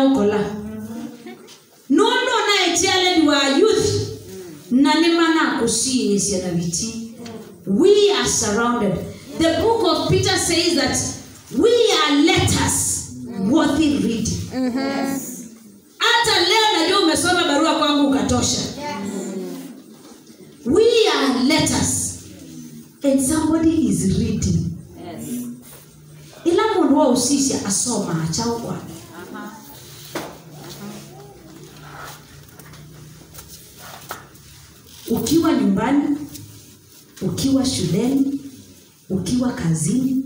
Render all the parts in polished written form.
na ukola no na etiale wa youth na nemana kusini sia na viti. We are surrounded. The book of Peter says that we are letters worthy reading. Hata leo najua umesoma barua kwangu ukatosha. We are letters and somebody is reading. Ila mundu wa usisi asoma achao. Ukiwa nyumbani, ukiwa shuleni, ukiwa kazini,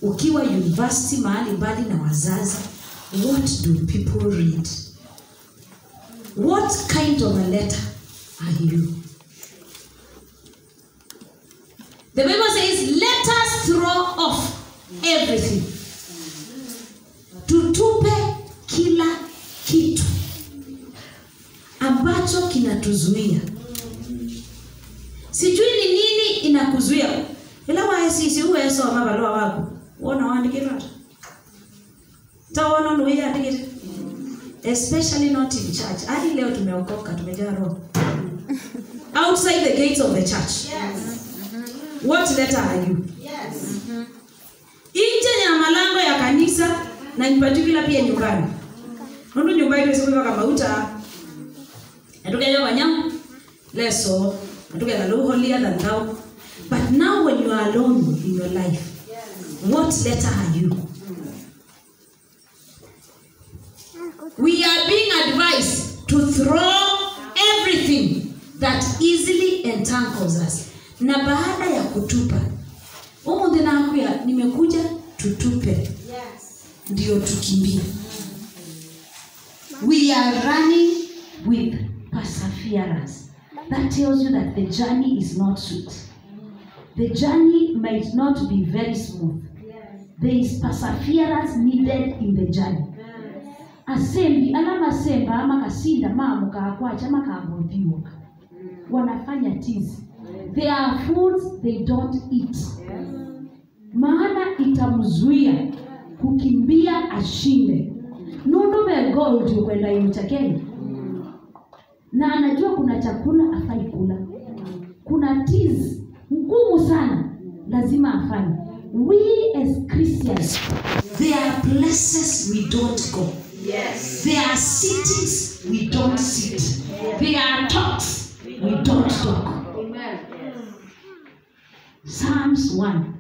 ukiwa university mahali mbali na wazazi, what do people read? What kind of a letter are you? The Bible says, let us throw off everything. Tutupe kila kitu ambacho kinatuzuia. Sijui ni nini inakuzuia. Ila wa sisi uwezo wa mabarua wako. Uona waandikira. Taona ndio yaandikira. Especially not in church. Hadi leo tumeokoka, tumejaa roho. Outside the gates of the church. Yes. What letter are you? Yes. Nje ya malango ya kanisa na in particular pia nyumbani. Ndio nyumbani ndio sio kama uta. Ndio wanyama. Leso, ndio kalo holier than thou. But now when you are alone in your life, what letter are you? We are being advised to throw everything that easily entangles us. Na baada ya kutupa, umunde na akuya nimekuja tutupe. Yes. Ndio tukimbie. We are running with perseverance. That tells you that the journey is not sweet. The journey might not be very smooth. There is perseverance needed in the journey. Asembi, alama semba, ama kasinda, mamu, kaakwacha, ama kaabodiwa. Wanafanya tizi. There are foods they don't eat. Maana itamzuia kukimbia ashinde. Nundu be gold ukwenda imchakeni. Na anajua kuna chakula afai kula. Kuna tizi ngumu sana lazima afanye. We as Christians, there are places we don't go. Yes. There are sittings we don't sit. There are talks we don't talk. Amen. Psalms 1.